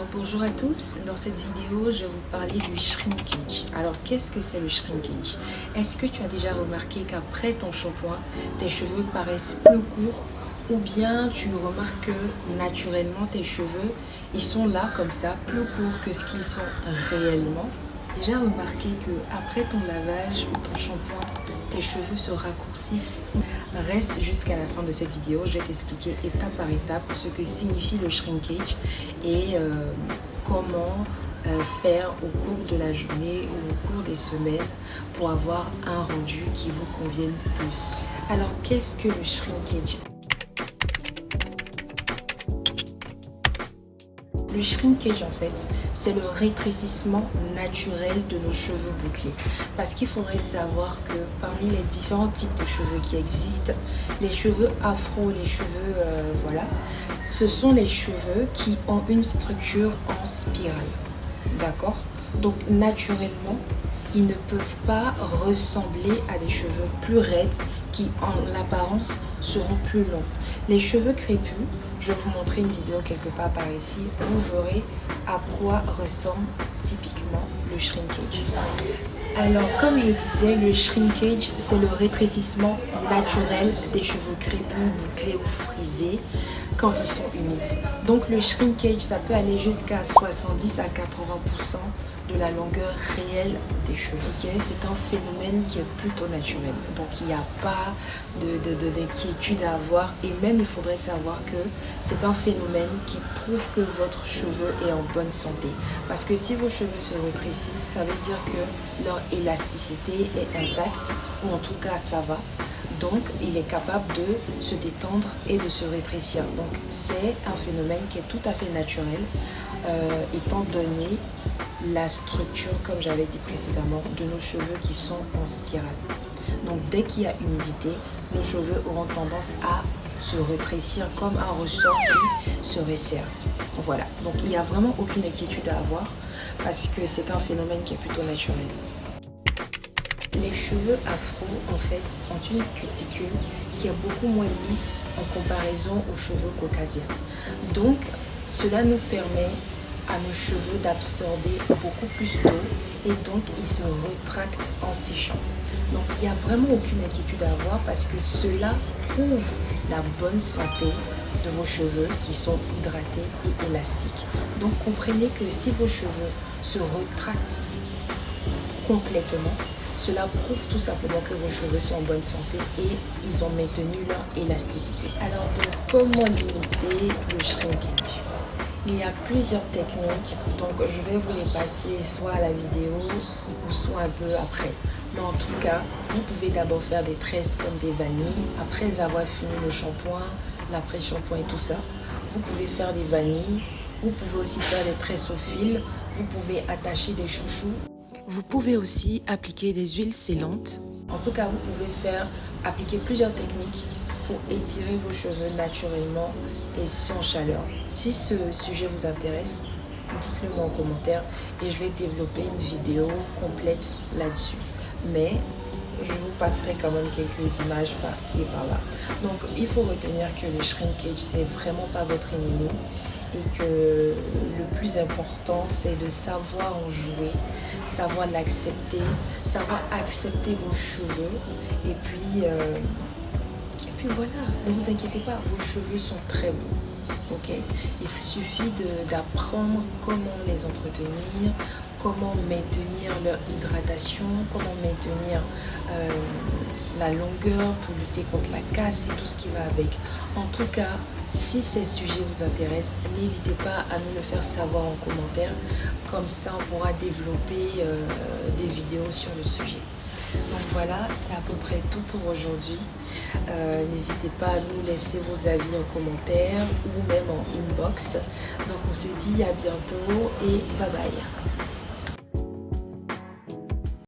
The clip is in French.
Alors bonjour à tous, dans cette vidéo je vais vous parler du shrinkage. Alors qu'est-ce que c'est le shrinkage? Est-ce que tu as déjà remarqué qu'après ton shampoing, tes cheveux paraissent plus courts ou bien tu remarques que naturellement tes cheveux, ils sont là comme ça, plus courts que ce qu'ils sont réellement? Déjà remarqué que après ton lavage ou ton shampoing, tes cheveux se raccourcissent? Reste jusqu'à la fin de cette vidéo, je vais t'expliquer étape par étape ce que signifie le shrinkage et comment faire au cours de la journée ou au cours des semaines pour avoir un rendu qui vous convienne plus. Alors qu'est-ce que le shrinkage? Le shrinkage, en fait, c'est le rétrécissement naturel de nos cheveux bouclés. Parce qu'il faudrait savoir que parmi les différents types de cheveux qui existent, les cheveux afro, les cheveux, voilà, ce sont les cheveux qui ont une structure en spirale. D'accord? Donc, naturellement, ils ne peuvent pas ressembler à des cheveux plus raides qui, en apparence, seront plus longs. Les cheveux crépus, je vais vous montrer une vidéo quelque part par ici, vous verrez à quoi ressemble typiquement le shrinkage. Alors, comme je disais, le shrinkage, c'est le rétrécissement naturel des cheveux crépus, bouclés ou frisés quand ils sont humides. Donc, le shrinkage, ça peut aller jusqu'à 70 à 80% de la longueur réelle des cheveux. C'est un phénomène qui est plutôt naturel. Donc, il n'y a pas d'inquiétude à avoir. Et même, il faudrait savoir que c'est un phénomène qui prouve que votre cheveu est en bonne santé. Parce que si vos cheveux se rétrécissent, ça veut dire que leur élasticité est intacte, ou en tout cas, ça va. Donc, il est capable de se détendre et de se rétrécir. Donc, c'est un phénomène qui est tout à fait naturel, étant donné la structure, comme j'avais dit précédemment, de nos cheveux qui sont en spirale. Donc, dès qu'il y a humidité, nos cheveux auront tendance à se rétrécir comme un ressort qui se resserre. Voilà. Donc, il n'y a vraiment aucune inquiétude à avoir parce que c'est un phénomène qui est plutôt naturel. Les cheveux afro, en fait, ont une cuticule qui est beaucoup moins lisse en comparaison aux cheveux caucasiens. Donc, cela nous permet à nos cheveux d'absorber beaucoup plus d'eau et donc ils se rétractent en séchant. Donc, il n'y a vraiment aucune inquiétude à avoir parce que cela prouve la bonne santé de vos cheveux qui sont hydratés et élastiques. Donc, comprenez que si vos cheveux se rétractent complètement, cela prouve tout simplement que vos cheveux sont en bonne santé et ils ont maintenu leur élasticité. Alors, donc, comment limiter le shrinkage? Il y a plusieurs techniques, donc je vais vous les passer soit à la vidéo ou soit un peu après. Mais en tout cas, vous pouvez d'abord faire des tresses comme des vanilles. Après avoir fini le shampoing, l'après-shampoing et tout ça, vous pouvez faire des vanilles. Vous pouvez aussi faire des tresses au fil. Vous pouvez attacher des chouchous. Vous pouvez aussi appliquer des huiles scellantes. En tout cas, vous pouvez appliquer plusieurs techniques pour étirer vos cheveux naturellement et sans chaleur. Si ce sujet vous intéresse, dites-le moi en commentaire et je vais développer une vidéo complète là-dessus. Mais je vous passerai quand même quelques images par-ci et par-là. Donc, il faut retenir que le shrinkage, c'est vraiment pas votre ennemi et que le plus important, c'est de savoir en jouer, savoir l'accepter, savoir accepter vos cheveux et puis voilà, ne vous inquiétez pas, vos cheveux sont très beaux, ok? Il suffit d'apprendre comment les entretenir, comment maintenir leur hydratation, comment maintenir la longueur pour lutter contre la casse et tout ce qui va avec. En tout cas, si ces sujets vous intéressent, n'hésitez pas à nous le faire savoir en commentaire, comme ça on pourra développer des vidéos sur le sujet. Donc voilà, c'est à peu près tout pour aujourd'hui. N'hésitez pas à nous laisser vos avis en commentaire ou même en inbox. Donc on se dit à bientôt et bye bye.